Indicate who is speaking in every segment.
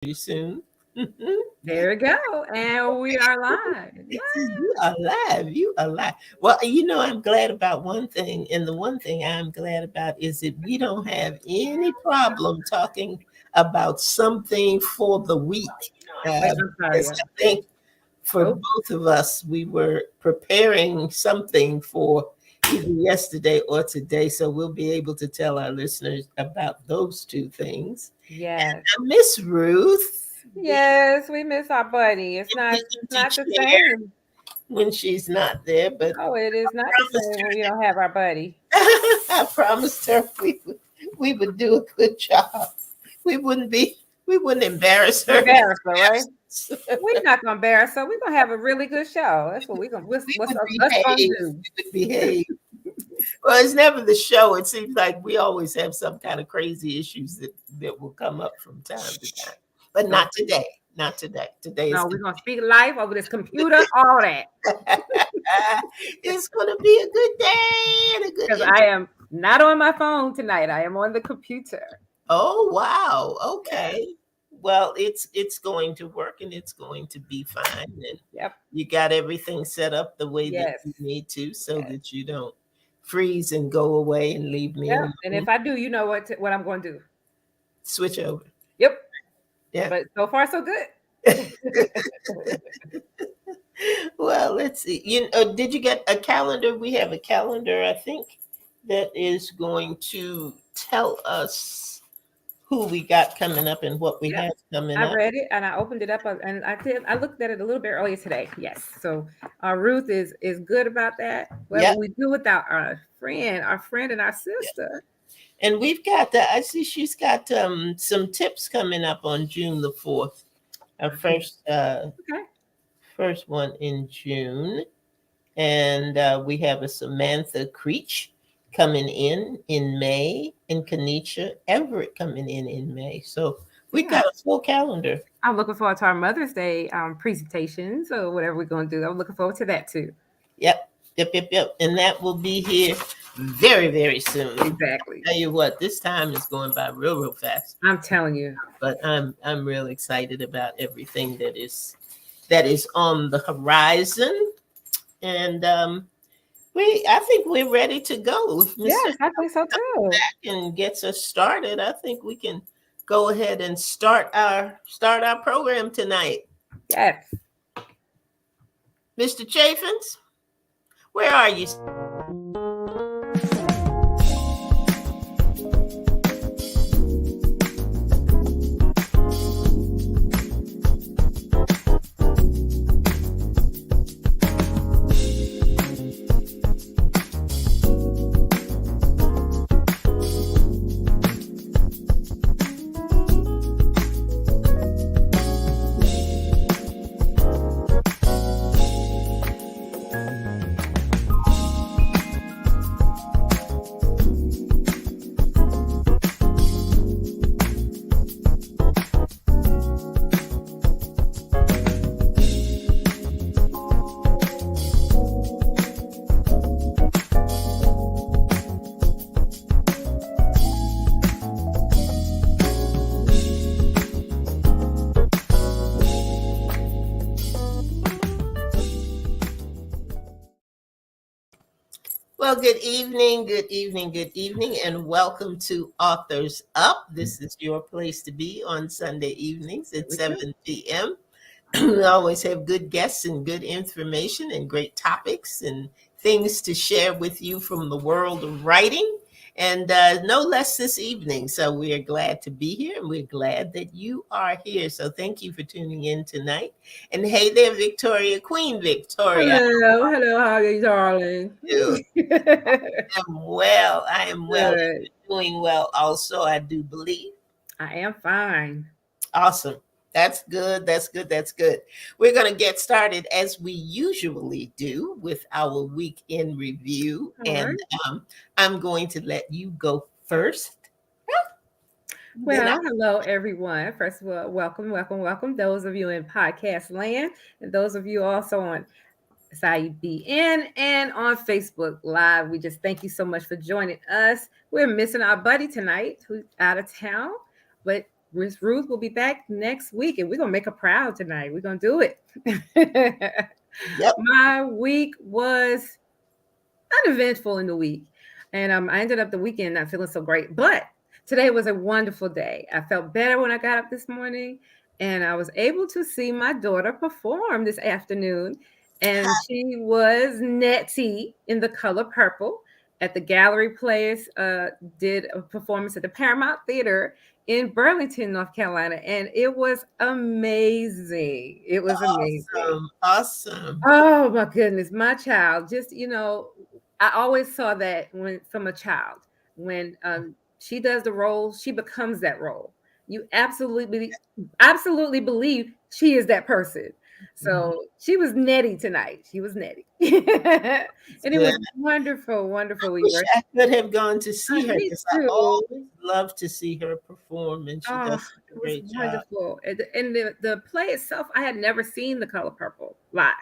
Speaker 1: pretty soon.
Speaker 2: There we go. And we are live. Yeah.
Speaker 1: You are alive. You are alive. Well, I'm glad about one thing, and the one thing I'm glad about is that we don't have any problem talking about something for the week.
Speaker 2: Wait, I'm sorry.
Speaker 1: Because I think for
Speaker 2: Oh,
Speaker 1: both of us, we were preparing something for either yesterday or today, so we'll be able to tell our listeners about those two things.
Speaker 2: yes.
Speaker 1: Miss Ruth,
Speaker 2: Yes, we miss our buddy. It's not
Speaker 1: ability
Speaker 2: it's
Speaker 1: to
Speaker 2: not the
Speaker 1: share
Speaker 2: same.
Speaker 1: when she's not there, but
Speaker 2: No, it is not the
Speaker 1: promised
Speaker 2: same when we don't have our buddy.
Speaker 1: her, I promised her we would do a good job. We wouldn't embarrass her.
Speaker 2: Embarrassed, right? We're not gonna embarrass her. We're gonna have a really good show. That's what we're gonna
Speaker 1: We
Speaker 2: what's
Speaker 1: would
Speaker 2: us gonna
Speaker 1: behave.
Speaker 2: do.
Speaker 1: We would behave. Well, it's never the show. It seems like we always have some kind of crazy issues that will come up from time to time. But
Speaker 2: No,
Speaker 1: not today. Not today. Today is
Speaker 2: no, we're gonna speak life over this computer, all that.
Speaker 1: it's gonna be a good day and a good
Speaker 2: Because I am not on my phone tonight. I am on the computer.
Speaker 1: Oh wow. Okay. Well, it's going to work and it's going to be fine. And
Speaker 2: Yep.
Speaker 1: you got everything set up the way that
Speaker 2: Yes.
Speaker 1: you need to so
Speaker 2: Yes.
Speaker 1: that you don't freeze and go away and leave me
Speaker 2: Yep. And
Speaker 1: alone.
Speaker 2: if I do, you know what I'm going to do.
Speaker 1: Switch over.
Speaker 2: Yep.
Speaker 1: Yeah.
Speaker 2: But so far, so good.
Speaker 1: Well, let's see. Did you get a calendar? We have a calendar, I think, that is going to tell us who we got coming up and what we
Speaker 2: Yeah.
Speaker 1: have coming
Speaker 2: I
Speaker 1: up.
Speaker 2: read it and I opened it up and I looked at it a little bit earlier today. Yes. So Ruth is good about that. What
Speaker 1: Yeah.
Speaker 2: will we do without our friend and our sister?
Speaker 1: And we've got I see she's got some tips coming up on June the 4th. Our
Speaker 2: Okay.
Speaker 1: first one in June. And we have a Samantha Creech coming in May, and Kanisha Everett coming in May. So we
Speaker 2: Yeah.
Speaker 1: got a full calendar.
Speaker 2: I'm looking forward to our Mother's Day presentations or whatever we're going to do. I'm looking forward to that too.
Speaker 1: Yep. And that will be here very, very soon.
Speaker 2: Exactly.
Speaker 1: Tell you what, this time is going by real fast.
Speaker 2: I'm telling you.
Speaker 1: But I'm real excited about everything that is on the horizon. And I think we're ready to go. If
Speaker 2: Yes, I think so too.
Speaker 1: and gets us started, I think we can go ahead and start our program tonight.
Speaker 2: Yes.
Speaker 1: Mr. Chaffins, where are you? Well, good evening, and welcome to Authors Up. This is your place to be on Sunday evenings at 7 p.m. We always have good guests and good information and great topics and things to share with you from the world of writing. And no less this evening. So we are glad to be here and we're glad that you are here. So thank you for tuning in tonight. And hey there, Victoria, Queen Victoria.
Speaker 2: Hello, how are you, darling?
Speaker 1: I am well.
Speaker 2: Good.
Speaker 1: Doing well also, I do believe.
Speaker 2: I am fine.
Speaker 1: Awesome. That's good. We're going to get started as we usually do with our week in review.
Speaker 2: All
Speaker 1: And I'm going to let you go first.
Speaker 2: Well, hello, everyone. First of all, welcome. Those of you in podcast land and those of you also on SIBN and on Facebook Live. We just thank you so much for joining us. We're missing our buddy tonight who's out of town, but Miss Ruth will be back next week, and we're gonna make her proud tonight. We're gonna do it.
Speaker 1: Yep.
Speaker 2: My week was uneventful in the week, and I ended up the weekend not feeling so great. But today was a wonderful day. I felt better when I got up this morning, and I was able to see my daughter perform this afternoon, and she was Nettie in The Color Purple at the Gallery Players. Did a performance at the Paramount Theater in Burlington, North Carolina, and it was amazing. It was amazing.
Speaker 1: Awesome.
Speaker 2: Oh my goodness, my child, just I always saw that when from a child, when she does the role, she becomes that role. You absolutely believe she is that person. So she was Nettie tonight. She was Nettie. And it was
Speaker 1: Good.
Speaker 2: wonderful, wonderful. We
Speaker 1: Wish
Speaker 2: were
Speaker 1: I could have gone to see her
Speaker 2: me
Speaker 1: because I
Speaker 2: too.
Speaker 1: always love to see her perform, and she
Speaker 2: Oh,
Speaker 1: does such a
Speaker 2: it was
Speaker 1: great job.
Speaker 2: wonderful. And the play itself, I had never seen The Color Purple live.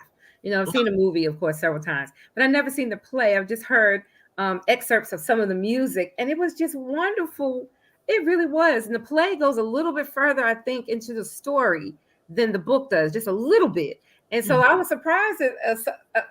Speaker 2: I've seen the movie, of course, several times, but I've never seen the play. I've just heard excerpts of some of the music, and it was just wonderful. It really was. And the play goes a little bit further, I think, into the story than the book does, just a little bit. And so I was surprised at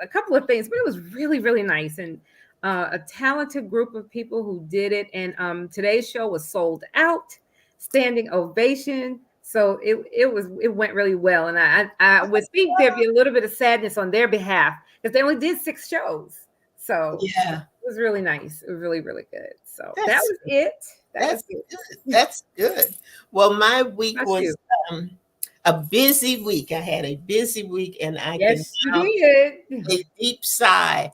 Speaker 2: a couple of things, but it was really, really nice. And a talented group of people who did it. And today's show was sold out, standing ovation. So it went really well. And I would think there'd be a little bit of sadness on their behalf because they only did 6 shows. So
Speaker 1: Yeah,
Speaker 2: it was really nice. It was really, really good. So that
Speaker 1: that's
Speaker 2: was it.
Speaker 1: that's good. That's good. Well, my week
Speaker 2: About
Speaker 1: was
Speaker 2: you?
Speaker 1: a busy week. I had a busy week, and I can
Speaker 2: Yes, you
Speaker 1: now
Speaker 2: did.
Speaker 1: take a deep sigh.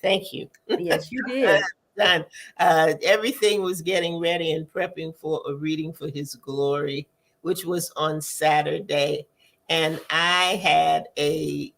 Speaker 1: Thank you.
Speaker 2: Yes, you did.
Speaker 1: Done. Everything was getting ready and prepping for a reading for His glory, which was on Saturday, and I had a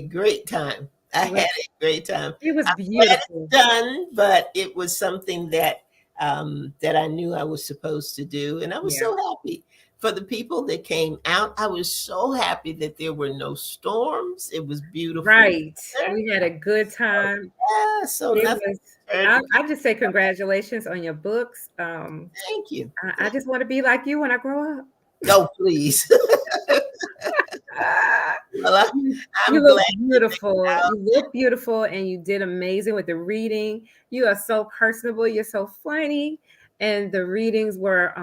Speaker 1: great time. I had a great time.
Speaker 2: It was
Speaker 1: I'm glad it's
Speaker 2: beautiful.
Speaker 1: done, but it was something that that I knew I was supposed to do, and I was
Speaker 2: Yeah.
Speaker 1: so happy for the people that came out. I was so happy that there were no storms. It was beautiful
Speaker 2: Right.
Speaker 1: weather.
Speaker 2: We had a good time.
Speaker 1: Yeah, so
Speaker 2: It
Speaker 1: nothing
Speaker 2: was
Speaker 1: deterred me.
Speaker 2: I just say congratulations on your books.
Speaker 1: Thank you.
Speaker 2: I just want to be like you when I grow up.
Speaker 1: No, please. Well,
Speaker 2: You
Speaker 1: I'm
Speaker 2: look
Speaker 1: glad you made
Speaker 2: beautiful.
Speaker 1: it out.
Speaker 2: You look beautiful and you did amazing with the reading. You are so personable. You're so funny. And the readings were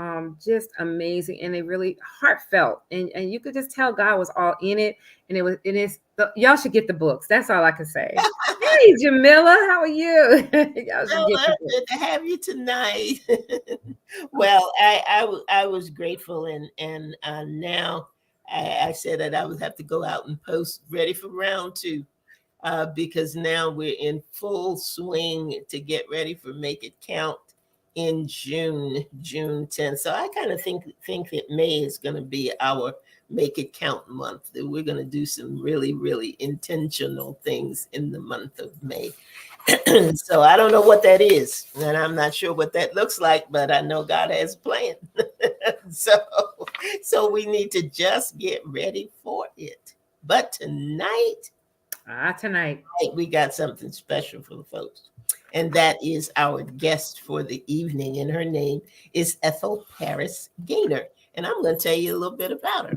Speaker 2: just amazing and they really heartfelt. And you could just tell God was all in it. And y'all should get the books. That's all I can say. Hey, Jamila, how are you? Y'all should
Speaker 1: Well,
Speaker 2: get the books.
Speaker 1: good to have you tonight. Well, I was grateful, and now I said that I would have to go out and post ready for round 2 because now we're in full swing to get ready for Make It Count in June 10th. So I kind of think that May is going to be our Make It Count month. That we're going to do some really, really intentional things in the month of May. So I don't know what that is, and I'm not sure what that looks like, but I know God has a plan. so we need to just get ready for it. But tonight
Speaker 2: Tonight.
Speaker 1: we got something special for the folks, and that is our guest for the evening, and her name is Ethel Paris Gaynor, and I'm going to tell you a little bit about her.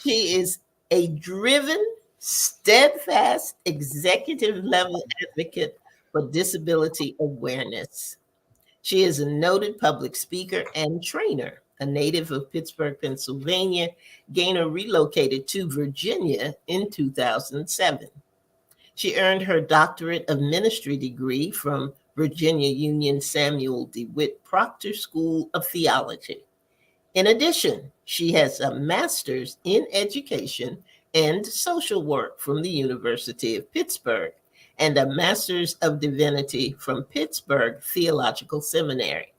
Speaker 1: She is a driven, steadfast executive level advocate for disability awareness. She is a noted public speaker and trainer. A native of Pittsburgh, Pennsylvania, Gaynor relocated to Virginia in 2007. She earned her doctorate of ministry degree from Virginia Union Samuel DeWitt Proctor School of Theology. In addition, she has a master's in education and social work from the University of Pittsburgh and a master's of divinity from Pittsburgh Theological Seminary.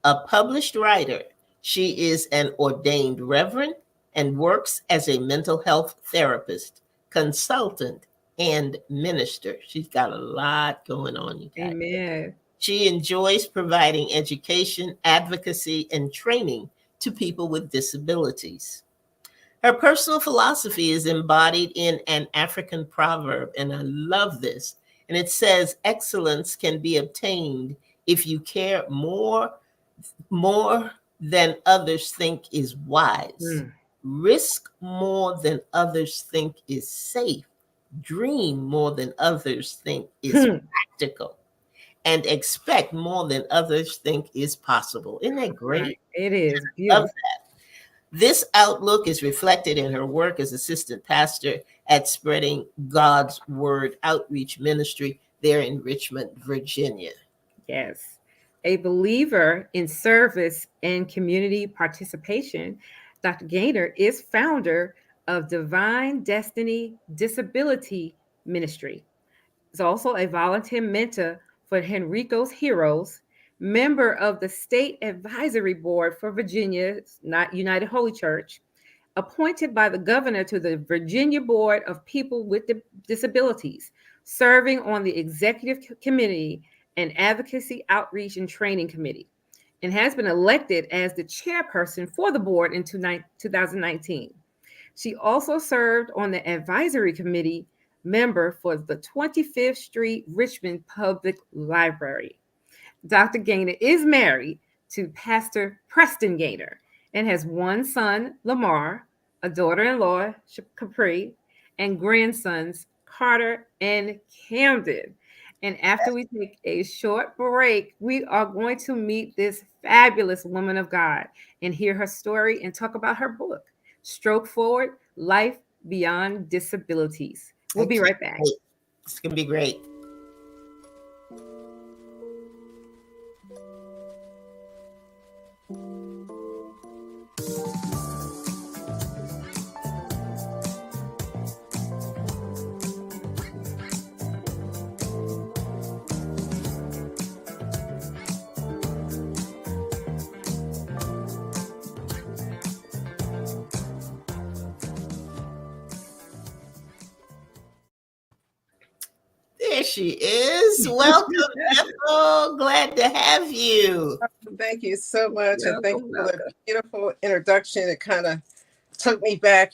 Speaker 1: A published writer, she is an ordained reverend and works as a mental health therapist, consultant, and minister. She's got a lot going on, you guys.
Speaker 2: Amen.
Speaker 1: She enjoys providing education, advocacy, and training to people with disabilities. Her personal philosophy is embodied in an African proverb, and I love this. And it says, excellence can be obtained if you care more more than others think is wise,
Speaker 2: Mm.
Speaker 1: risk more than others think is safe, dream more than others think is
Speaker 2: Hmm.
Speaker 1: practical, and expect more than others think is possible. Isn't that
Speaker 2: Right.
Speaker 1: great?
Speaker 2: It is
Speaker 1: Love
Speaker 2: beautiful.
Speaker 1: that. This outlook is reflected in her work as assistant pastor at Spreading God's Word Outreach Ministry there in Richmond, Virginia.
Speaker 2: Yes. A believer in service and community participation, Dr. Gaynor is founder of Divine Destiny Disability Ministry. Is also a volunteer mentor for Henrico's Heroes, member of the State Advisory Board for Virginia's United Holy Church, appointed by the governor to the Virginia Board of People with Disabilities, serving on the executive committee and advocacy outreach and training committee, and has been elected as the chairperson for the board in 2019. She also served on the advisory committee member for the 25th Street Richmond Public Library. Dr. Gaynor is married to Pastor Preston Gaynor and has one son, Lamar, a daughter-in-law, Capri, and grandsons, Carter and Camden. And after we take a short break, we are going to meet this fabulous woman of God and hear her story and talk about her book, Stroke Forward: Life Beyond Disabilities. We'll
Speaker 1: I
Speaker 2: be
Speaker 1: can't
Speaker 2: right back.
Speaker 1: wait. It's going to be great. There she is. Welcome, Ethel. Glad to have you.
Speaker 3: Thank you so much. And thank
Speaker 2: Welcome,
Speaker 3: you for
Speaker 2: welcome.
Speaker 3: the beautiful introduction. It kind of took me back,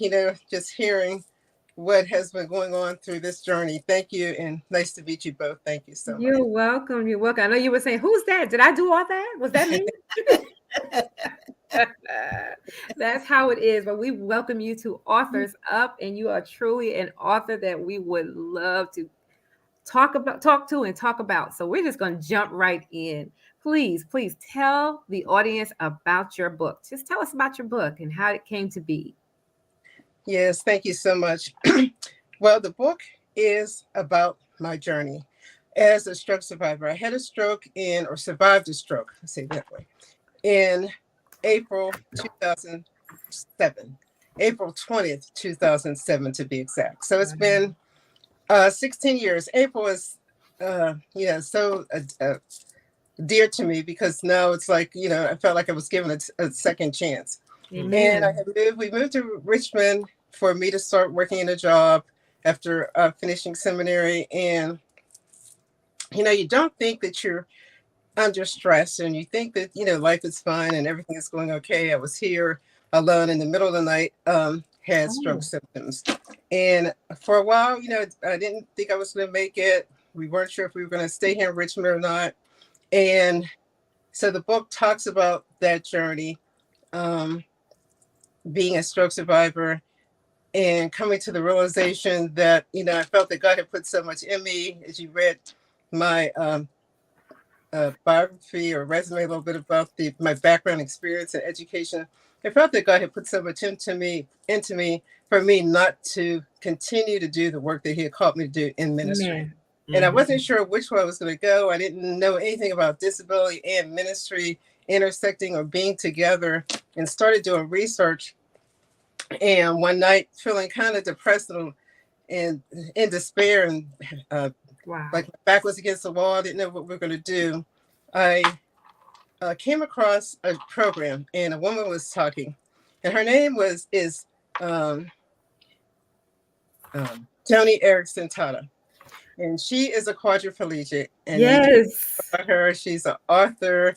Speaker 3: just hearing what has been going on through this journey. Thank you. And nice to meet you both. Thank you so much.
Speaker 2: You're welcome. You're welcome. I know you were saying, who's that? Did I do all that? Was that me? That's how it is. But we welcome you to Authors Up, and you are truly an author that we would love to talk to and talk about. So we're just going to jump right in. Please tell the audience about your book. Just tell us about your book and how it came to be.
Speaker 3: Yes, thank you so much. Well, the book is about my journey as a stroke survivor. I had a stroke survived a stroke, let's say it that way, in April 2007, April 20th, 2007 to be exact. So it's been 16 years. April is, so dear to me because now it's like, I felt like I was given a second chance.
Speaker 2: Amen.
Speaker 3: And we moved to Richmond for me to start working in a job after finishing seminary. And, you don't think that you're under stress and you think that, life is fine and everything is going okay. I was here alone in the middle of the night, had stroke symptoms. And for a while, I didn't think I was going to make it. We weren't sure if we were going to stay here in Richmond or not. And so the book talks about that journey, being a stroke survivor and coming to the realization that, I felt that God had put so much in me. As you read my biography or resume, a little bit about my background, experience, and education, I felt that God had put so much into me for me not to continue to do the work that He had called me to do in ministry.
Speaker 2: Amen.
Speaker 3: And I wasn't sure which way I was going to go. I didn't know anything about disability and ministry intersecting or being together, and started doing research. And one night, feeling kind of depressed and in despair, and
Speaker 2: Wow.
Speaker 3: like my back was against the wall, I didn't know what we were going to do. I came across a program, and a woman was talking, and her name is Joni Eareckson Tada. And she is a quadriplegic. And
Speaker 2: yes.
Speaker 3: about her, she's an author.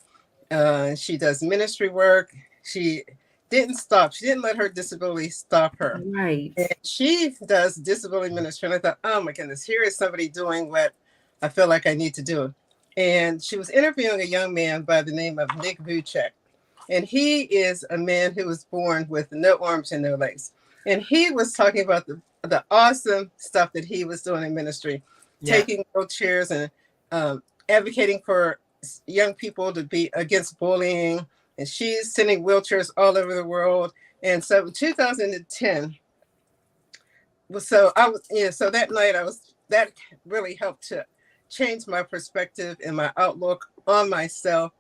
Speaker 3: She does ministry work. She didn't stop. She didn't let her disability stop her.
Speaker 2: Right.
Speaker 3: And she does disability ministry. And I thought, oh my goodness, here is somebody doing what I feel like I need to do. and she was interviewing a young man by the name of Nick Vucek. And he is a man who was born with no arms and no legs. And he was talking about the awesome stuff that he was doing in ministry, taking wheelchairs and advocating for young people to be against bullying. And she's sending wheelchairs all over the world. And so in 2010, so that night that really helped to change my perspective and my outlook on myself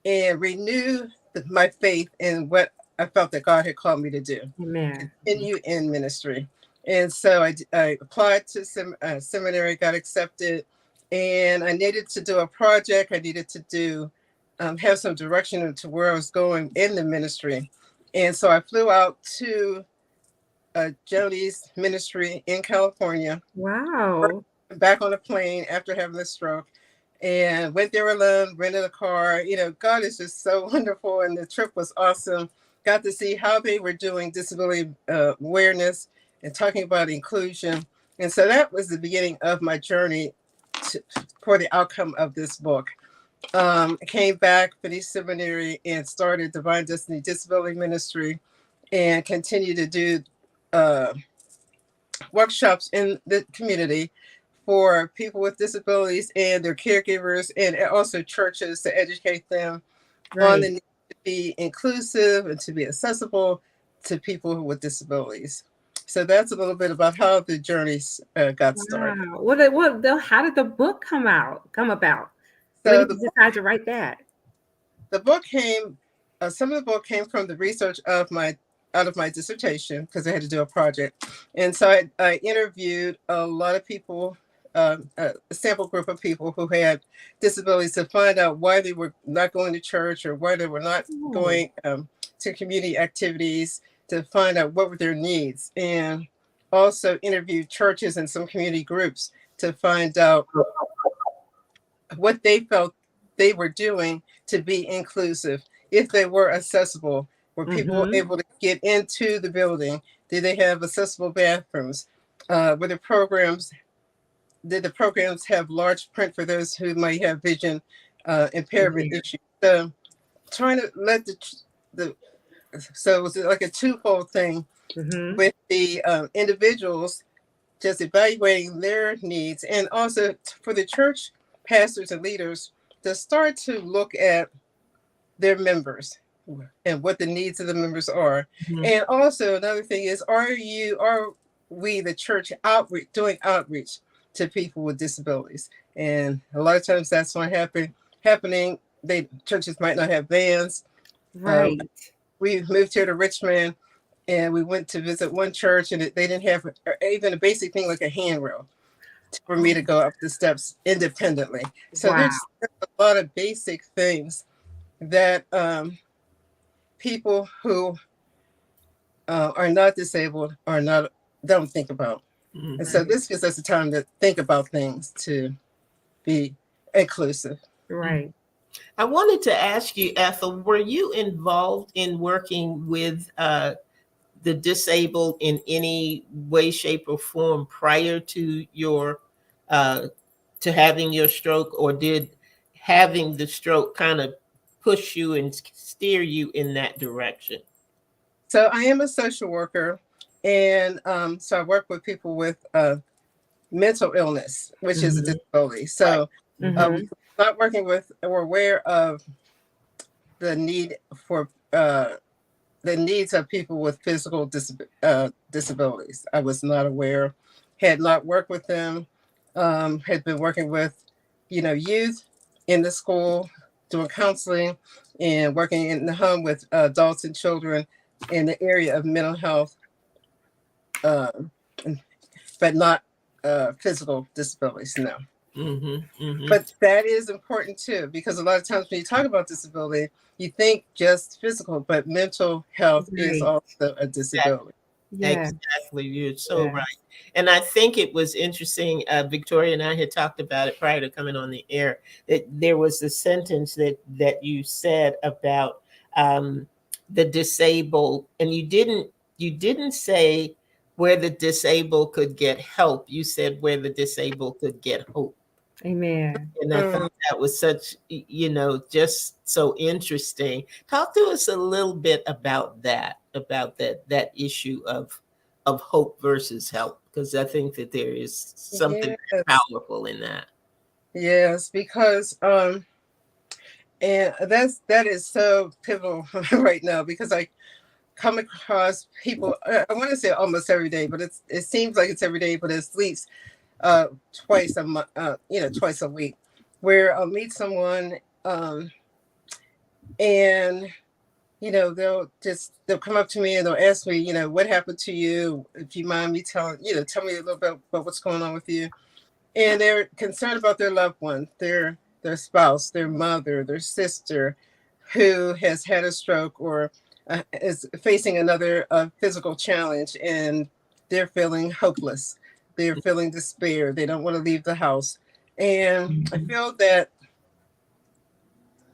Speaker 3: and renew my faith in what I felt that God had called me to do.
Speaker 2: Amen.
Speaker 3: Continue in ministry. And so I applied to seminary, got accepted, and I needed to do a project. I needed to do have some direction into where I was going in the ministry. And so I flew out to Joni's ministry in California.
Speaker 2: Wow.
Speaker 3: Back on a plane after having a stroke, and went there alone, rented a car. God is just so wonderful, and the trip was awesome. Got to see how they were doing disability awareness and talking about inclusion. And so that was the beginning of my journey for the outcome of this book. I came back, finished seminary, and started Divine Destiny Disability Ministry, and continue to do workshops in the community for people with disabilities and their caregivers, and also churches, to educate them on the need to be inclusive and to be accessible to people with disabilities. So that's a little bit about how the journey got started.
Speaker 2: How did the book come about?
Speaker 3: So
Speaker 2: when did you decide to write that?
Speaker 3: The book some of the book came from the research out of my dissertation, because I had to do a project. And so I interviewed a lot of people, a sample group of people who had disabilities, to find out why they were not going to church, or why they were not going to community activities, to find out what were their needs. And also interviewed churches and some community groups to find out what they felt they were doing to be inclusive, if they were accessible. Were people able to get into the building? Did they have accessible bathrooms? Did the programs have large print for those who might have vision impairment issues? So trying to let so it was like a twofold thing with the individuals, just evaluating their needs, and also for the church pastors and leaders to start to look at their members and what the needs of the members are. And also another thing is, are we the church doing outreach to people with disabilities? And a lot of times that's not happening. Churches might not have vans.
Speaker 2: Right.
Speaker 3: We moved here to Richmond, and we went to visit one church, and they didn't have even a basic thing like a handrail for me to go up the steps independently. So there's a lot of basic things that people who are not disabled don't think about. And so this gives us a time to think about things, to be inclusive.
Speaker 2: Right.
Speaker 1: I wanted to ask you, Ethel, were you involved in working with the disabled in any way, shape, or form prior to your to having your stroke, or did having the stroke kind of push you and steer you in that direction?
Speaker 3: So I am a social worker, and so I work with people with mental illness, which is a disability. So not working with or aware of the need for the needs of people with physical disabilities. I was not aware, had not worked with them, had been working with, youth in the school, doing counseling, and working in the home with adults and children in the area of mental health, but not physical disabilities, no. But that is important too, because a lot of times when you talk about disability, you think just physical, but mental health is also a disability.
Speaker 1: Yeah. Exactly. You're so right. And I think it was interesting. Victoria and I had talked about it prior to coming on the air, that there was a sentence that you said about the disabled, and you didn't say where the disabled could get help. You said where the disabled could get hope.
Speaker 2: Amen.
Speaker 1: And I thought that was such, just so interesting. Talk to us a little bit about that issue of hope versus help, because I think that there is something very
Speaker 3: Yes,
Speaker 1: powerful in that.
Speaker 3: yes, because and that is so pivotal right now because I come across people. I want to say almost every day, but it seems like it's every day, but it's at least twice a month, twice a week, where I'll meet someone, and they'll come up to me and they'll ask me, what happened to you? If you mind me tell me a little bit about what's going on with you. And they're concerned about their loved one, their spouse, their mother, their sister, who has had a stroke or is facing another physical challenge, and they're feeling hopeless. They're feeling despair. They don't want to leave the house. And I feel that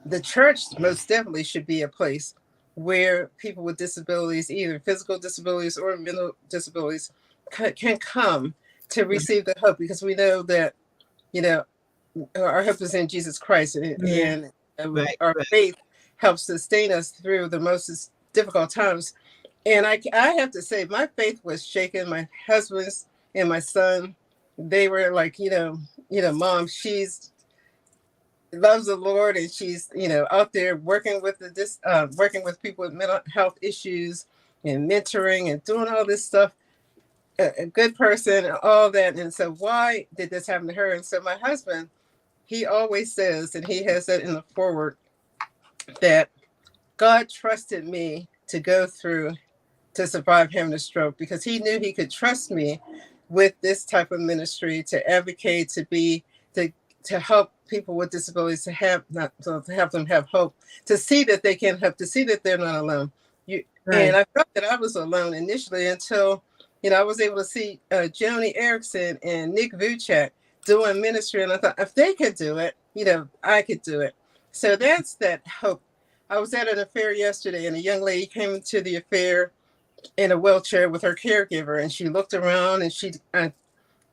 Speaker 3: the church most definitely should be a place where people with disabilities, either physical disabilities or mental disabilities, can come to receive the hope, because we know that, you know, our hope is in Jesus Christ, and
Speaker 1: Right,
Speaker 3: our
Speaker 1: right.
Speaker 3: faith helps sustain us through the most difficult times. And I have to say, my faith was shaken. My husband's and my son, they were like, Mom, she's loves the Lord, and she's out there working with working with people with mental health issues and mentoring and doing all this stuff. A good person, and all that. And so, why did this happen to her? And so, my husband, he always says, and he has that in the forward, that God trusted me to go through to survive having a stroke because he knew he could trust me with this type of ministry to advocate, to help people with disabilities, to have not to have them have hope, to see that they can help, to see that they're not alone. And
Speaker 2: Right.
Speaker 3: I felt that I was alone initially until I was able to see Joni Erickson and Nick Vucek doing ministry, and I thought, if they could do it, I could do it. So that's that hope. I was at an affair yesterday, and a young lady came into the affair in a wheelchair with her caregiver, and she looked around, and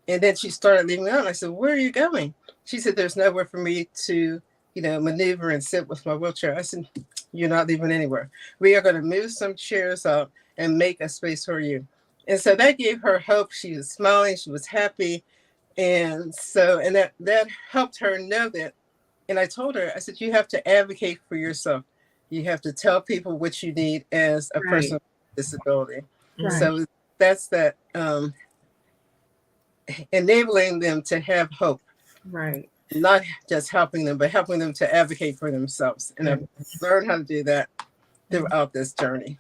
Speaker 3: then she started leaving out. And I said, "Where are you going?" She said, "There's nowhere for me to, maneuver and sit with my wheelchair." I said, "You're not leaving anywhere. We are going to move some chairs up and make a space for you." And so that gave her hope. She was smiling. She was happy. And that helped her know that. And I told her, I said, "You have to advocate for yourself. You have to tell people what you need as a person
Speaker 2: Right.
Speaker 3: with disability."
Speaker 1: Mhm.
Speaker 2: Right.
Speaker 3: So that's that, enabling them to have hope,
Speaker 2: Right.
Speaker 3: not just helping them, but helping them to advocate for themselves. And I've
Speaker 2: Yes.
Speaker 3: learned how to do that throughout this journey.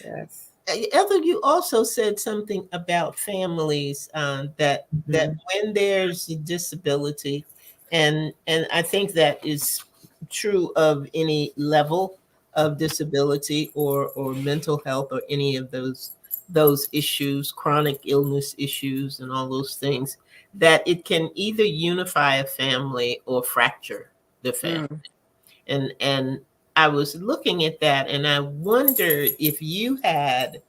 Speaker 2: Yes.
Speaker 1: Ethel, you also said something about families, that
Speaker 2: Mhm.
Speaker 1: when there's a disability, and I think that is true of any level of disability or mental health or any of those issues, chronic illness issues, and all those things, that it can either unify a family or fracture the family.
Speaker 3: Mm,
Speaker 1: And I was looking at that, and I wondered if you had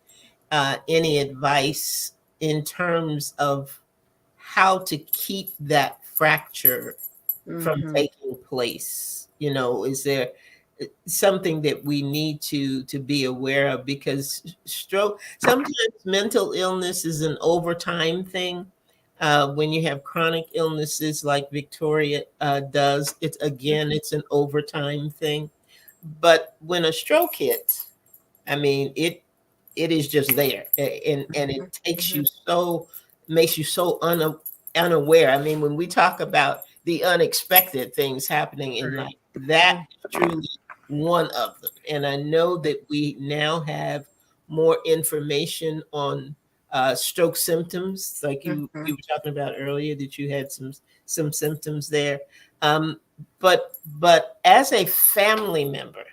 Speaker 1: any advice in terms of how to keep that fracture from
Speaker 3: mhm,
Speaker 1: taking place. Is there something that we need to be aware of? Because stroke, sometimes mental illness is an overtime thing. When you have chronic illnesses like Victoria does, it's an overtime thing. But when a stroke hits, I mean, it is just there, and it takes
Speaker 3: mhm,
Speaker 1: you so makes you so unaware. I mean, when we talk about the unexpected things happening in life, that
Speaker 3: mhm,
Speaker 1: is truly one of them. And I know that we now have more information on stroke symptoms, like you
Speaker 3: mhm,
Speaker 1: were talking about earlier, that you had some symptoms there. Um, but as a family member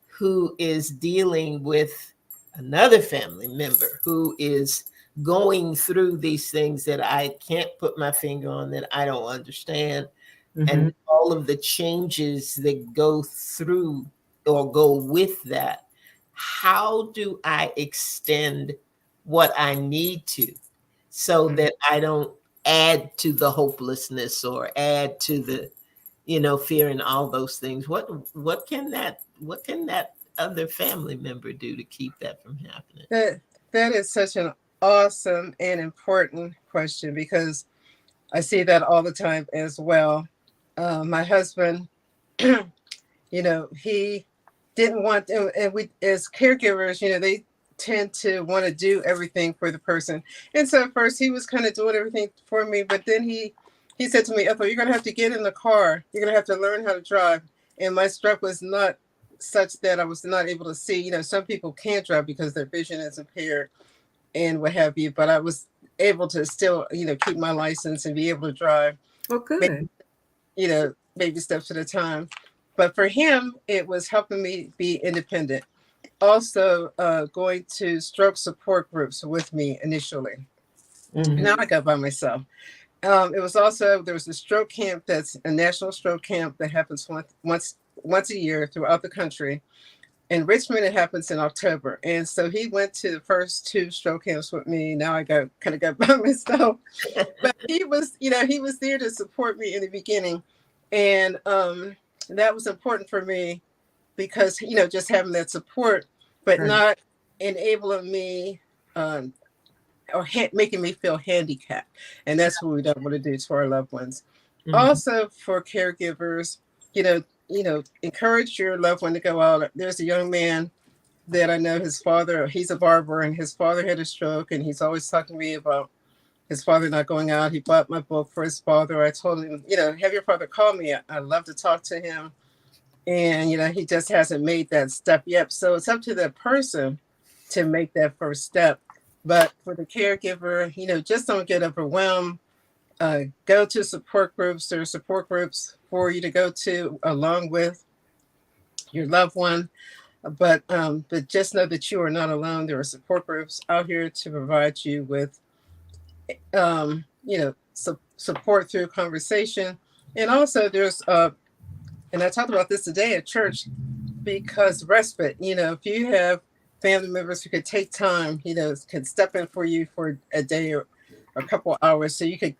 Speaker 1: who is dealing with another family member who is going through these things that I can't put my finger on, that I don't understand,
Speaker 2: Mhm.
Speaker 1: and all of the changes that go through or go with that. How do I extend what I need to so that I don't add to the hopelessness or add to the, fear and all those things. What can that other family member do to keep that from happening?
Speaker 3: That is such an awesome and important question, because I see that all the time as well. My husband, he didn't want, and we as caregivers, they tend to want to do everything for the person. And so at first he was kind of doing everything for me, but then he said to me, Ethel, you're gonna have to get in the car. You're gonna have to learn how to drive. And my stroke was not such that I was not able to see. Some people can't drive because their vision is impaired and what have you, but I was able to still, keep my license and be able to drive.
Speaker 2: Oh, good.
Speaker 3: Baby steps at a time. But for him, it was helping me be independent. Also, going to stroke support groups with me initially.
Speaker 1: Mhm.
Speaker 3: Now I go by myself. It was also, there was a stroke camp, that's a national stroke camp that happens once a year throughout the country. In Richmond, it happens in October. And so he went to the first 2 stroke camps with me. Now I kind of go by myself. But he was there to support me in the beginning. And that was important for me because, just having that support, but
Speaker 2: Right.
Speaker 3: not enabling me or making me feel handicapped. And that's what we don't want to do to our loved ones.
Speaker 1: Mhm.
Speaker 3: Also, for caregivers, encourage your loved one to go out. There's a young man that I know, his father, he's a barber, and his father had a stroke, and he's always talking to me about his father not going out. He bought my book for his father. I told him, have your father call me. I'd love to talk to him. And, he just hasn't made that step yet. So it's up to the person to make that first step. But for the caregiver, just don't get overwhelmed. Go to support groups. There are support groups for you to go to along with your loved one. But just know that you are not alone. There are support groups out here to provide you with, support through conversation. And also there's, and I talked about this today at church, because respite, if you have family members who could take time, could step in for you for a day or a couple hours, so you could,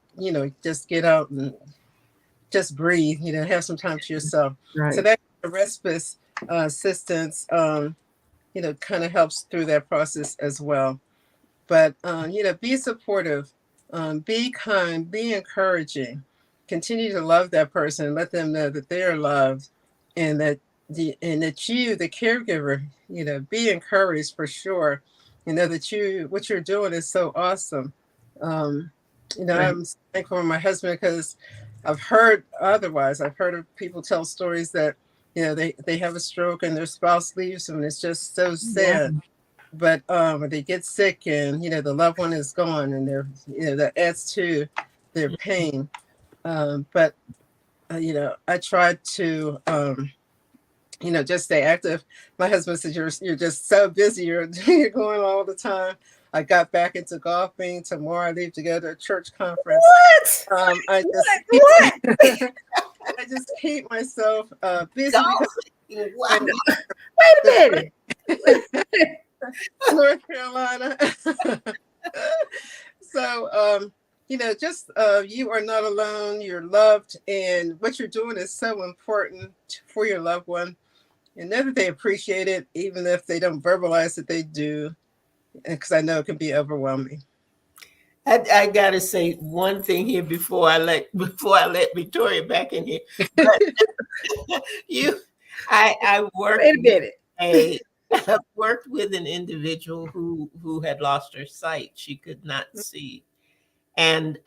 Speaker 3: just get out and just breathe, have some time to yourself.
Speaker 2: Right.
Speaker 3: So that respite assistance, kind of helps through that process as well. But, be supportive, be kind, be encouraging, continue to love that person, let them know that they are loved, and that you, the caregiver, be encouraged for sure. That what you're doing is so awesome.
Speaker 2: Right.
Speaker 3: I'm thankful for my husband, because I've heard otherwise. I've heard of people tell stories that, they have a stroke and their spouse leaves them, and it's just so sad. But they get sick, and the loved one is gone, and they're that adds to their pain. But I tried to just stay active. My husband said, you're just so busy, you're going all the time. I got back into golfing. Tomorrow I leave to go to a church conference.
Speaker 2: What?
Speaker 3: I just keep myself busy because
Speaker 1: Wow.
Speaker 2: Wait a minute.
Speaker 3: North Carolina. So, just you are not alone. You're loved, and what you're doing is so important for your loved one, and know that they appreciate it, even if they don't verbalize that they do, because I know it can be overwhelming.
Speaker 1: I gotta say one thing here before I let Victoria back in here. But I worked
Speaker 2: Wait a minute.
Speaker 1: I worked with an individual who had lost her sight. She could not see. And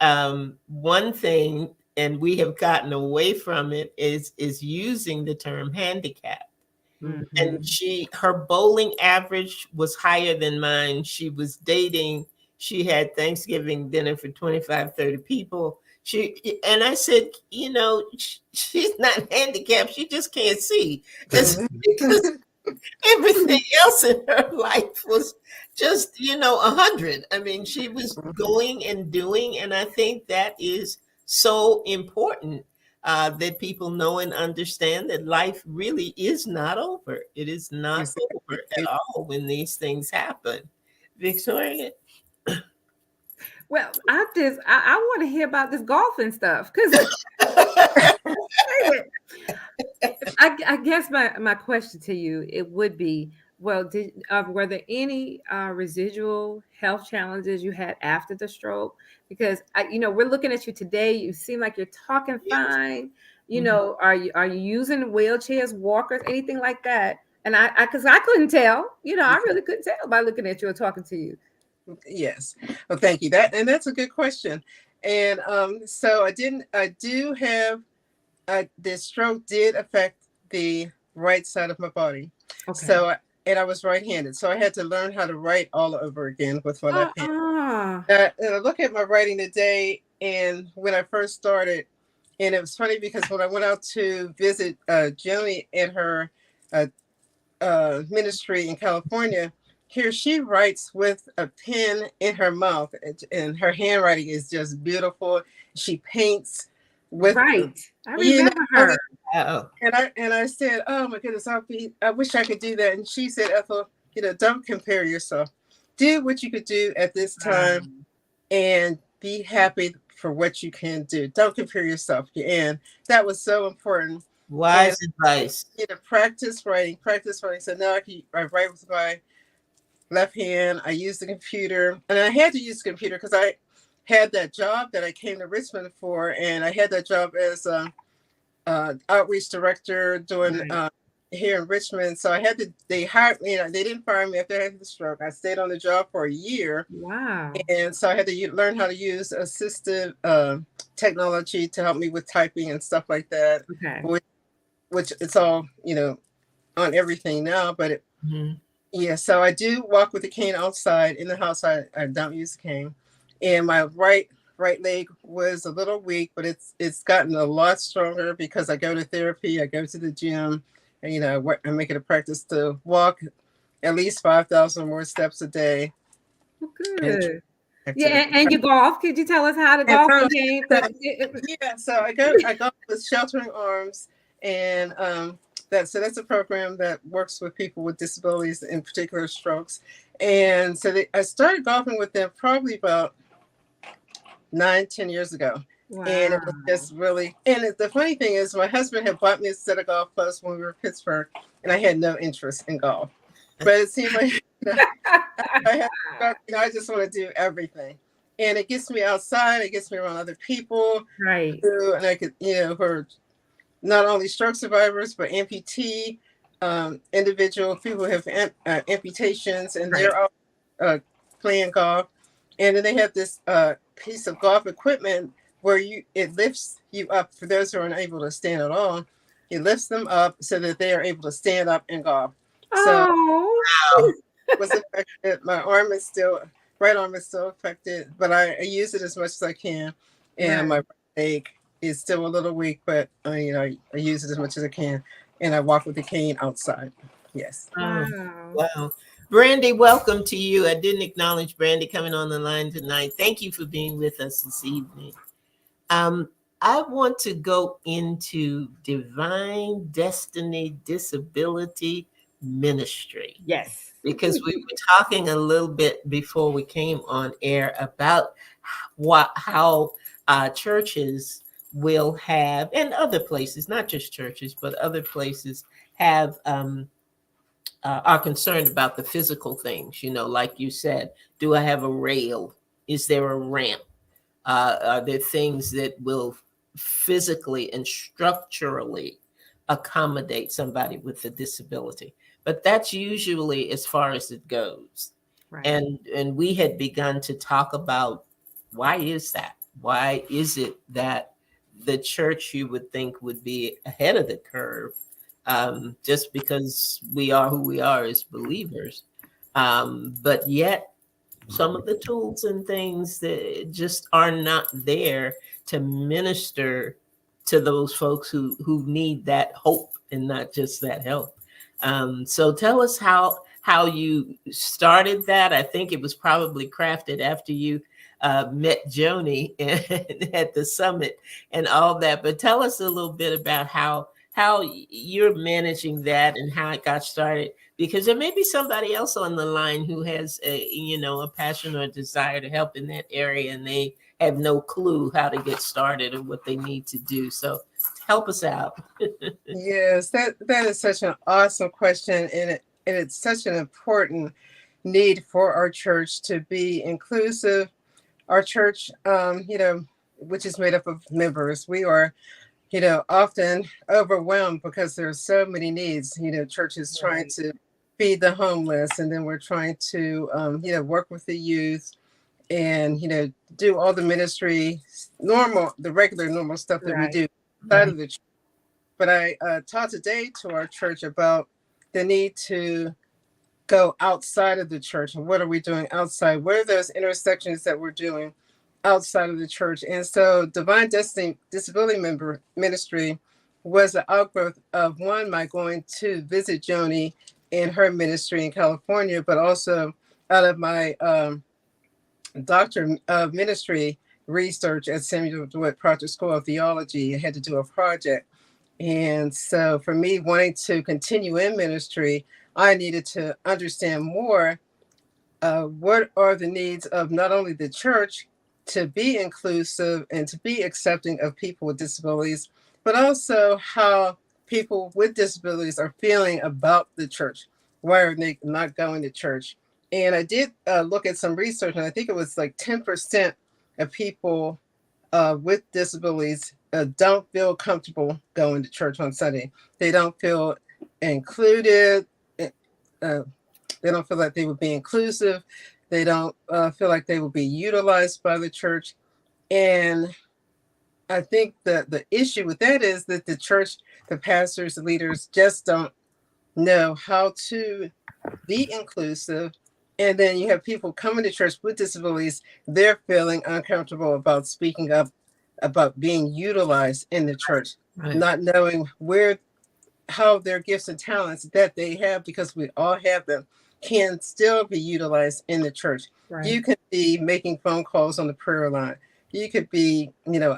Speaker 1: one thing, and we have gotten away from it, is using the term handicap.
Speaker 2: Mhm.
Speaker 1: And her bowling average was higher than mine. She was dating. She had Thanksgiving dinner for 25, 30 people. And I said, she's not handicapped. She just can't see. Because everything else in her life was just, 100. I mean, she was going and doing. And I think that is so important. That people know and understand that life really is not over. It is not over at all when these things happen. Victoria?
Speaker 2: Well, I want to hear about this golfing stuff because I guess my question to you it would be, well, were there any residual health challenges you had after the stroke? Because we're looking at you today. You seem like you're talking
Speaker 1: Yes.
Speaker 2: fine.
Speaker 1: Mhm.
Speaker 2: Are you using wheelchairs, walkers, anything like that? And because I couldn't tell. I really couldn't tell by looking at you or talking to you.
Speaker 3: Yes. Well, thank you. That's a good question. And so I do have the stroke did affect the right side of my body.
Speaker 2: Okay.
Speaker 3: So and I was right-handed. So I had to learn how to write all over again with my left hand. And I look at my writing today and when I first started, and it was funny because when I went out to visit Joni at her ministry in California, here she writes with a pen in her mouth, and her handwriting is just beautiful. She paints with
Speaker 2: Right. I
Speaker 3: you know,
Speaker 2: remember her.
Speaker 1: Oh,
Speaker 3: and I said, "Oh my goodness, I wish I could do that." And she said, "Ethel, don't compare yourself. Do what you could do at this time, and be happy for what you can do. Don't compare yourself." And that was so important.
Speaker 1: wise advice.
Speaker 3: Practice writing, practice writing. So now I write with my left hand. I use the computer, and I had to use the computer because I had that job that I came to Richmond for, and I had that job as a outreach director doing here in Richmond. So I had to. They hired me. They didn't fire me after I had the stroke. I stayed on the job for a year.
Speaker 2: Wow.
Speaker 3: And so I had to learn how to use assistive technology to help me with typing and stuff like that.
Speaker 2: Okay.
Speaker 3: Which it's all on everything now, but
Speaker 1: Mhm.
Speaker 3: yeah, so I do walk with a cane outside. In the house, I don't use a cane. And my right leg was a little weak, but it's gotten a lot stronger because I go to therapy, I go to the gym, and I make it a practice to walk at least 5,000 more steps a day.
Speaker 2: Well, good.
Speaker 3: And
Speaker 2: Yeah, and you golf. Could you tell us how to golf game?
Speaker 3: Yeah, so I go with Sheltering Arms, and that's a program that works with people with disabilities, in particular strokes. And so I started golfing with them probably about 9-10 years ago.
Speaker 2: Wow.
Speaker 3: And it was just really, and the funny thing is my husband had bought me a set of golf clubs when we were in Pittsburgh, and I had no interest in golf. But it seemed like I just want to do everything. And it gets me outside, it gets me around other people.
Speaker 2: Right.
Speaker 3: And I could, who are not only stroke survivors, but amputee individual people who have amputations, and they're all playing golf. And then they have this piece of golf equipment where it lifts you up for those who are unable to stand at all. It lifts them up so that they are able to stand up and golf. So it was affected. My right arm is still affected, but I use it as much as I can. And my right leg is still a little weak, but I use it as much as I can. And I walk with the cane outside. Yes.
Speaker 1: Wow. Brandy, welcome to you. I didn't acknowledge Brandy coming on the line tonight. Thank you for being with us this evening. I want to go into Divine Destiny Disability Ministry.
Speaker 2: Yes.
Speaker 1: Because we were talking a little bit before we came on air about how churches will have, and other places, not just churches, but other places have are concerned about the physical things, like you said, do I have a rail? Is there a ramp? Are there things that will physically and structurally accommodate somebody with a disability? But that's usually as far as it goes.
Speaker 2: Right.
Speaker 1: And we had begun to talk about, why is that? Why is it that the church, you would think, would be ahead of the curve, just because we are who we are as believers? But yet some of the tools and things that just are not there to minister to those folks who need that hope and not just that help. So tell us how you started that. I think it was probably crafted after you met Joni at the summit and all that. But tell us a little bit about how you're managing that and how it got started. because there may be somebody else on the line who has a passion or a desire to help in that area, and they have no clue how to get started or what they need to do. So help us out.
Speaker 3: Yes, that is such an awesome question, and it's such an important need for our church to be inclusive. Our church, which is made up of members, we are, often overwhelmed because there's so many needs. Churches trying to feed the homeless, and then we're trying to, work with the youth, and do all the ministry, the regular normal stuff that we do outside of the church. But I taught today to our church about the need to go outside of the church. And what are we doing outside? What are those intersections that we're doing outside of the church? And so Divine Destiny Disability Ministry was the outgrowth of my going to visit Joni in her ministry in California, but also out of my doctor of ministry research at Samuel DeWitt Proctor School of Theology. I had to do a project. And so for me wanting to continue in ministry, I needed to understand more what are the needs of not only the church to be inclusive and to be accepting of people with disabilities, but also how people with disabilities are feeling about the church. Why are they not going to church? And I did look at some research, and I think it was like 10% of people with disabilities don't feel comfortable going to church on Sunday. They don't feel included. They don't feel like they would be inclusive. They don't feel like they will be utilized by the church. And I think that the issue with that is that the church, the pastors, the leaders just don't know how to be inclusive. And then you have people coming to church with disabilities. They're feeling uncomfortable about speaking up about being utilized in the church, not knowing how their gifts and talents that they have, because we all have them, can still be utilized in the church. You could be making phone calls on the prayer line. You could be,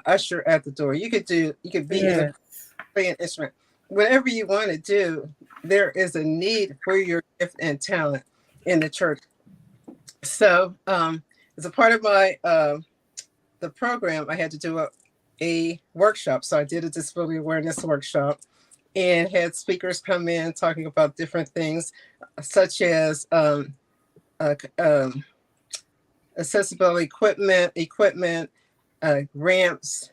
Speaker 3: usher at the door. You could be play an instrument. Whatever you want to do, there is a need for your gift and talent in the church. So as a part of my the program, I had to do a workshop. So I did a disability awareness workshop and had speakers come in talking about different things, such as accessibility equipment, ramps,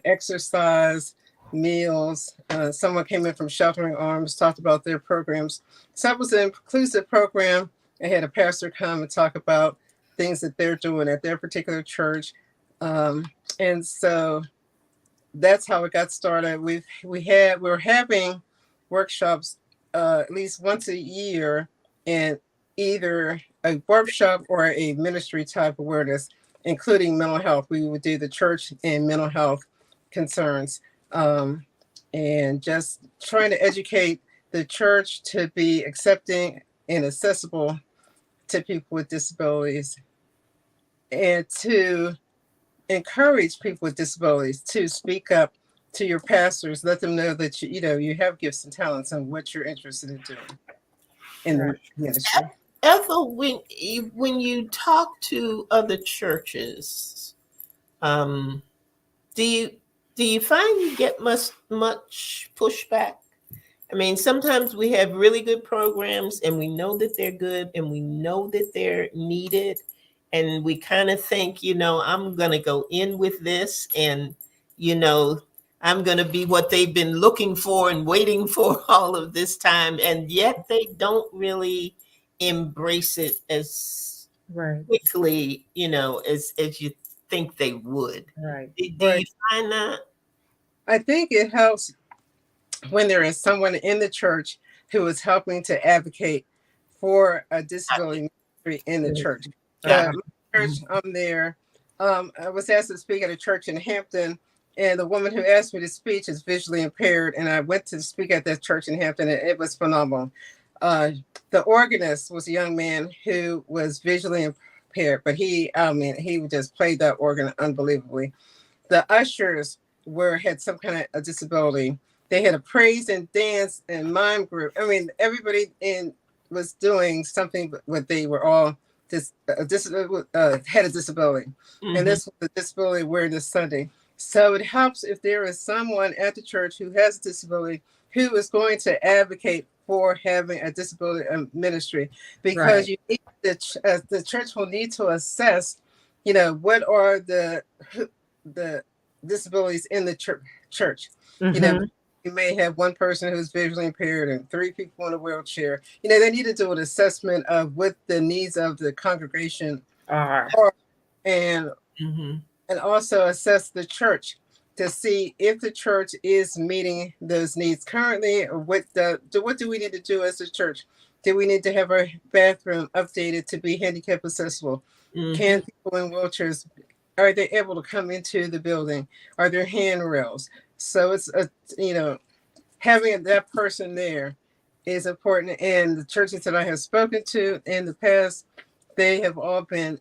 Speaker 3: exercise, meals. Someone came in from Sheltering Arms, talked about their programs. So it was an inclusive program. I had a pastor come and talk about things that they're doing at their particular church. And so that's how it got started. We're having workshops at least once a year, and either a workshop or a ministry type awareness, including mental health. We would do the church and mental health concerns, and just trying to educate the church to be accepting and accessible to people with disabilities, and to encourage people with disabilities to speak up to your pastors. Let them know that you have gifts and talents and what you're interested in doing in the ministry.
Speaker 1: Ethel, when you talk to other churches, do you find you get much pushback? I mean, sometimes we have really good programs, and we know that they're good, and we know that they're needed, and we kind of think, I'm going to go in with this, and I'm going to be what they've been looking for and waiting for all of this time, and yet they don't really embrace it as quickly, as you think they would. Do you find that?
Speaker 3: I think it helps when there is someone in the church who is helping to advocate for a disability ministry in the church. My church, I'm there. I was asked to speak at a church in Hampton, and the woman who asked me to speak is visually impaired, and I went to speak at that church in Hampton, and it was phenomenal. The organist was a young man who was visually impaired, but he just played that organ unbelievably. The ushers had some kind of a disability. They had a praise and dance and mime group. I mean, everybody in was doing something, what they were all had a disability, and this was the Disability Awareness Sunday. So it helps if there is someone at the church who has a disability who is going to advocate for having a disability ministry, because you need the church will need to assess, what are the disabilities in the church. You may have one person who's visually impaired and 3 people in a wheelchair. They need to do an assessment of what the needs of the congregation are, and also assess the church to see if the church is meeting those needs currently, or what do we need to do as a church? Do we need to have our bathroom updated to be handicap accessible? Can people in wheelchairs, are they able to come into the building? Are there handrails? So it's having that person there is important. And the churches that I have spoken to in the past, they have all been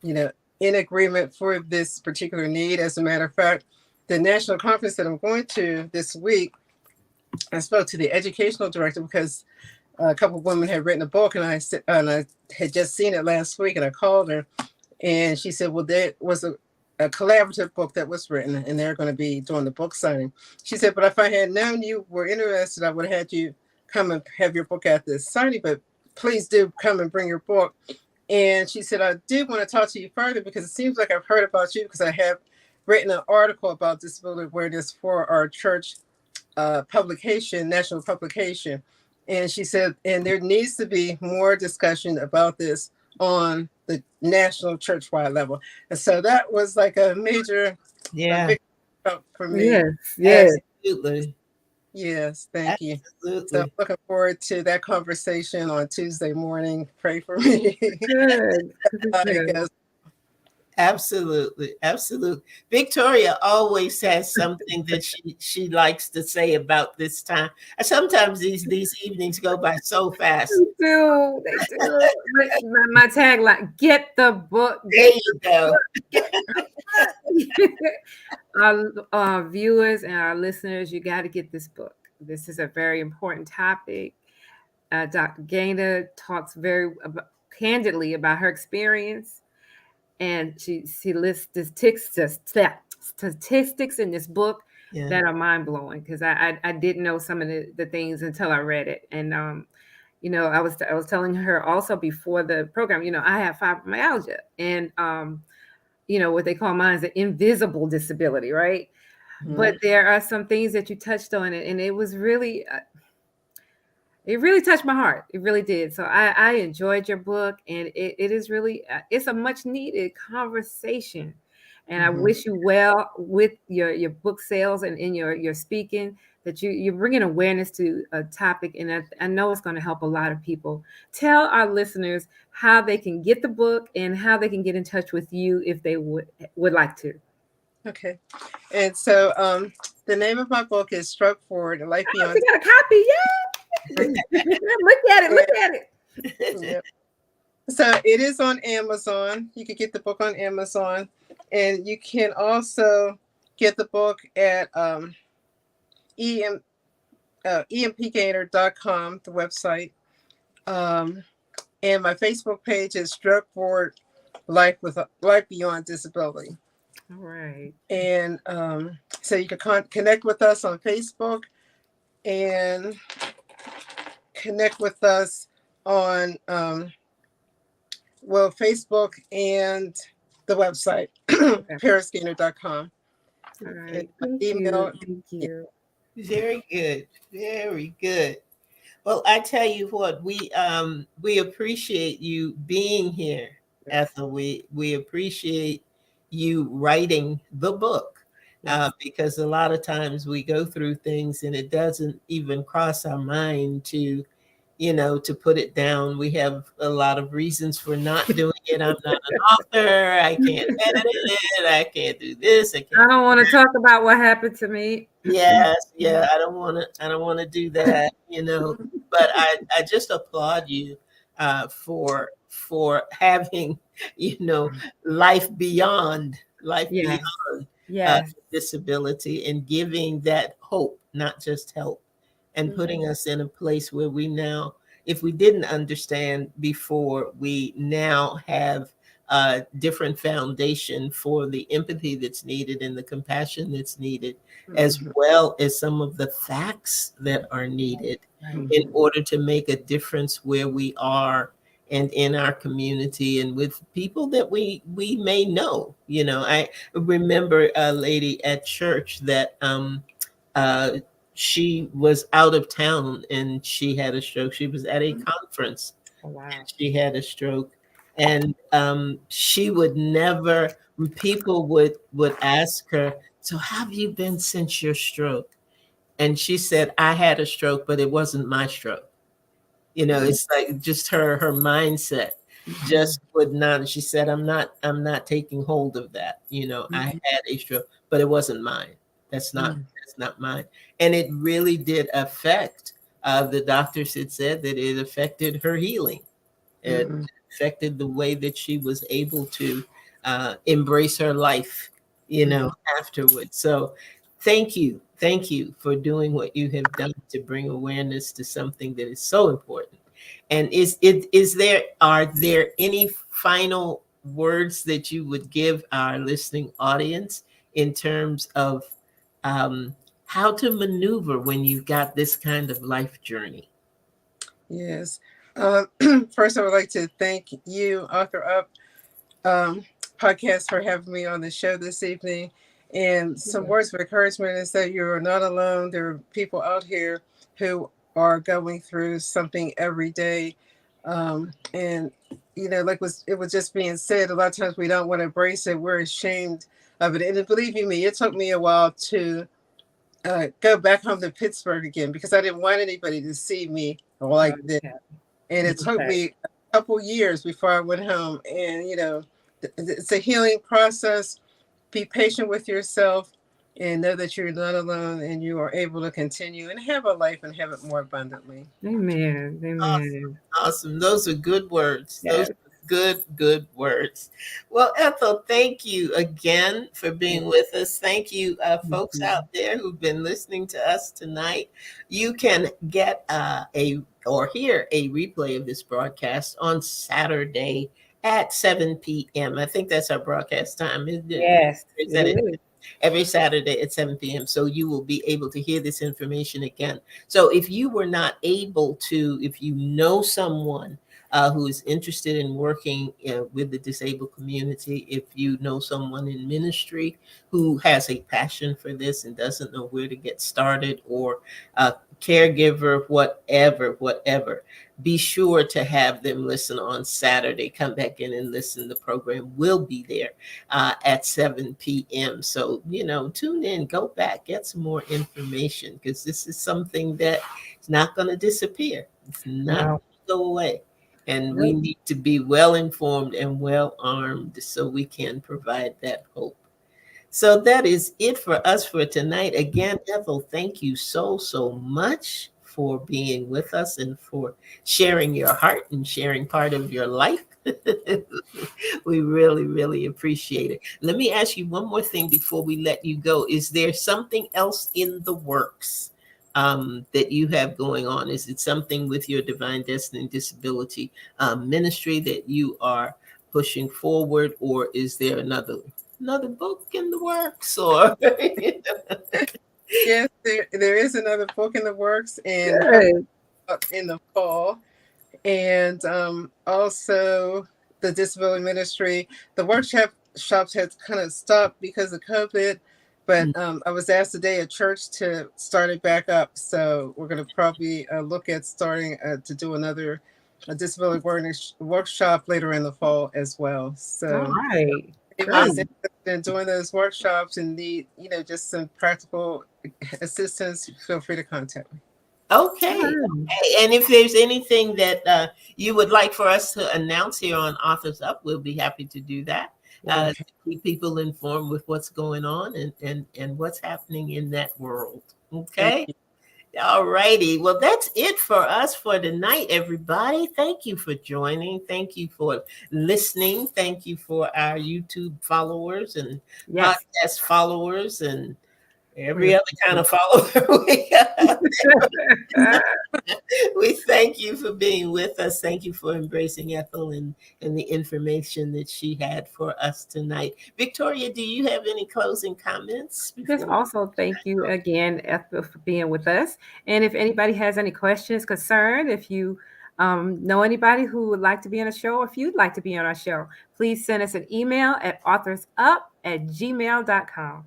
Speaker 3: in agreement for this particular need. As a matter of fact, the national conference that I'm going to this week, I spoke to the educational director because a couple of women had written a book, and I had just seen it last week, and I called her, and she said, well, there was a collaborative book that was written, and they're going to be doing the book signing. She said, but if I had known you were interested, I would have had you come and have your book at this signing, but please do come and bring your book. And she said, I did want to talk to you further because it seems like I've heard about you because I have written an article about disability awareness for our church publication, national publication. And she said, and there needs to be more discussion about this on the national church-wide level. And so that was like a major big for me.
Speaker 2: Yes.
Speaker 1: Absolutely.
Speaker 3: Yes, thank you.
Speaker 1: Absolutely.
Speaker 3: So I'm looking forward to that conversation on Tuesday morning. Pray for me.
Speaker 2: Good.
Speaker 1: Absolutely. Victoria always has something that she likes to say about this time. And sometimes these evenings go by so fast.
Speaker 2: They do. My tagline: get the book.
Speaker 1: There you go.
Speaker 2: Our viewers and our listeners, you got to get this book. This is a very important topic. Dr. Gaynor talks very candidly about her experience, and she lists statistics in this book that are mind-blowing, because I didn't know some of the things until I read it. And I was telling her also before the program, I have fibromyalgia, and what they call mine is an invisible disability, right? But there are some things that you touched on, and it was really it really touched my heart. It really did. So I enjoyed your book, and it is really it's a much needed conversation. And I wish you well with your book sales and in your speaking, that you're bringing awareness to a topic, and I know it's going to help a lot of people. Tell our listeners how they can get the book and how they can get in touch with you if they would like to.
Speaker 3: Okay. And so the name of my book is Stroke Forward, A Life Beyond.
Speaker 2: We got a copy, Look at it.
Speaker 3: Yep. So it is on Amazon. You can get the book on Amazon, and you can also get the book at empgaynor.com, the website. And my Facebook page is Stroke Forward, Life Beyond Disability.
Speaker 2: All right.
Speaker 3: And so you can connect with us on Facebook and connect with us on Facebook and the website, parisgaynor.com.
Speaker 2: All right. Thank you.
Speaker 1: Very good. Well, I tell you what, we appreciate you being here, Ethel. We appreciate you writing the book, because a lot of times we go through things and it doesn't even cross our mind to put it down. We have a lot of reasons for not doing it. I'm not an author. I can't edit it. I can't do this. I
Speaker 2: don't want to talk about what happened to me.
Speaker 1: Yes. Yeah. I don't want to do that, but I just applaud you for having, life beyond disability, and giving that hope, not just help, and putting us in a place where we now, if we didn't understand before, we now have a different foundation for the empathy that's needed and the compassion that's needed, as
Speaker 3: Mhm.
Speaker 1: well as some of the facts that are needed in order to make a difference where we are and in our community and with people that we may know. I remember a lady at church that uh, she was out of town and she had a stroke. She was at a conference
Speaker 2: Oh, wow.
Speaker 1: and she had a stroke. And she would never, people would ask her, so how have you been since your stroke? And she said, I had a stroke, but it wasn't my stroke. It's like just her mindset just would not. She said, I'm not taking hold of that. I had a stroke, but it wasn't mine. That's not mine. And it really did affect, the doctors had said that it affected her healing. It affected the way that she was able to embrace her life, afterwards. So thank you for doing what you have done to bring awareness to something that is so important. And are there any final words that you would give our listening audience in terms of um, how to maneuver when you've got this kind of life journey?
Speaker 3: Yes. Um, First, I would like to thank you, Author Up um, podcast, for having me on the show this evening. And some words of encouragement is that you're not alone. There are people out here who are going through something every day. And, like it was just being said, a lot of times we don't want to embrace it. We're ashamed of it. And believe you me, it took me a while to go back home to Pittsburgh again because I didn't want anybody to see me like this.
Speaker 2: Okay.
Speaker 3: And it took me a couple years before I went home. And, it's a healing process. Be patient with yourself and know that you're not alone and you are able to continue and have a life and have it more abundantly.
Speaker 2: Amen. Amen.
Speaker 1: Awesome. Those are good words. Those
Speaker 2: Yes.
Speaker 1: are good words. Well, Ethel, thank you again for being with us. Thank you, folks out there who've been listening to us tonight. You can get or hear a replay of this broadcast on Saturday at 7 p.m. I think that's our broadcast time, isn't it?
Speaker 2: Yes.
Speaker 1: Is that
Speaker 2: It
Speaker 1: it?
Speaker 2: is.
Speaker 1: Every Saturday at 7 p.m. So you will be able to hear this information again. So if you were not able to, if you know someone who is interested in working with the disabled community, if you know someone in ministry who has a passion for this and doesn't know where to get started, or a caregiver, whatever, be sure to have them listen on Saturday. Come back in and listen. The program will be there at 7 p.m. So, tune in, go back, get some more information, because this is something that is not going to disappear. It's not going
Speaker 2: No.
Speaker 1: to go away. And we
Speaker 2: Nope.
Speaker 1: need to be well informed and well armed so we can provide that hope. So that is it for us for tonight. Again, Ethel, thank you so much for being with us and for sharing your heart and sharing part of your life. We really appreciate it. Let me ask you one more thing before we let you go. Is there something else in the works that you have going on? Is it something with your Divine Destiny Disability ministry that you are pushing forward, or is there another book in the works, or
Speaker 3: Yes, there is another book in the works and
Speaker 2: Good.
Speaker 3: in the fall. And also the disability ministry. The shops had kind of stopped because of COVID, but I was asked today at church to start it back up. So we're going to probably look at starting to do another disability awareness workshop later in the fall as well.
Speaker 2: All
Speaker 3: So
Speaker 2: right.
Speaker 3: anybody's
Speaker 2: Great.
Speaker 3: interested in doing those workshops and need, just some practical assistance, feel free to contact me.
Speaker 1: Okay.
Speaker 2: All
Speaker 1: And if there's anything that you would like for us to announce here on Authors Up, we'll be happy to do that.
Speaker 3: Okay.
Speaker 1: To keep people informed with what's going on and what's happening in that world.
Speaker 3: Thank
Speaker 1: Okay.
Speaker 3: you.
Speaker 1: All righty. Well, that's it for us for tonight, everybody. Thank you for joining. Thank you for listening. Thank you for our YouTube followers and
Speaker 2: Yes.
Speaker 1: podcast followers and Every other kind of follower we got. We thank you for being with us. Thank you for embracing Ethel and the information that she had for us tonight. Victoria, do you have any closing comments?
Speaker 2: Just also thank you again, Ethel, for being with us. And if anybody has any questions, concern, if you know anybody who would like to be on a show, or if you'd like to be on our show, please send us an email at authorsup@gmail.com.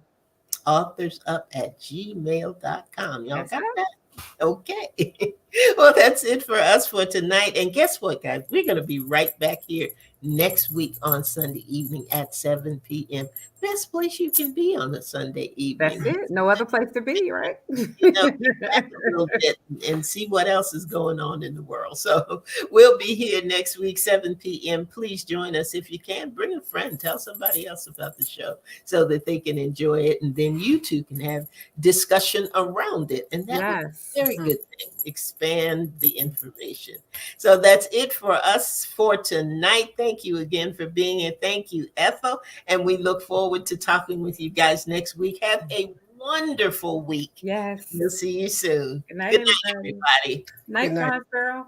Speaker 1: Authorsup@gmail.com. Y'all
Speaker 2: That's
Speaker 1: got
Speaker 2: it.
Speaker 1: that? Okay. Well, that's it for us for tonight. And guess what, guys? We're going to be right back here next week on Sunday evening at 7 p.m. Best place you can be on a Sunday evening.
Speaker 2: That's it. No other place to be, right?
Speaker 1: Get back a little bit and see what else is going on in the world. So we'll be here next week, 7 p.m. Please join us if you can. Bring a friend. Tell somebody else about the show so that they can enjoy it. And then you two can have discussion around it. And that was a very good thing. Expand the information. So that's it for us for tonight. Thank you again for being here. Thank you, Ethel. And we look forward to talking with you guys next week. Have a wonderful week.
Speaker 2: Yes.
Speaker 1: We'll see you soon.
Speaker 2: Good night,
Speaker 1: Good night, everybody.
Speaker 2: Night,
Speaker 3: Good night.
Speaker 2: girl.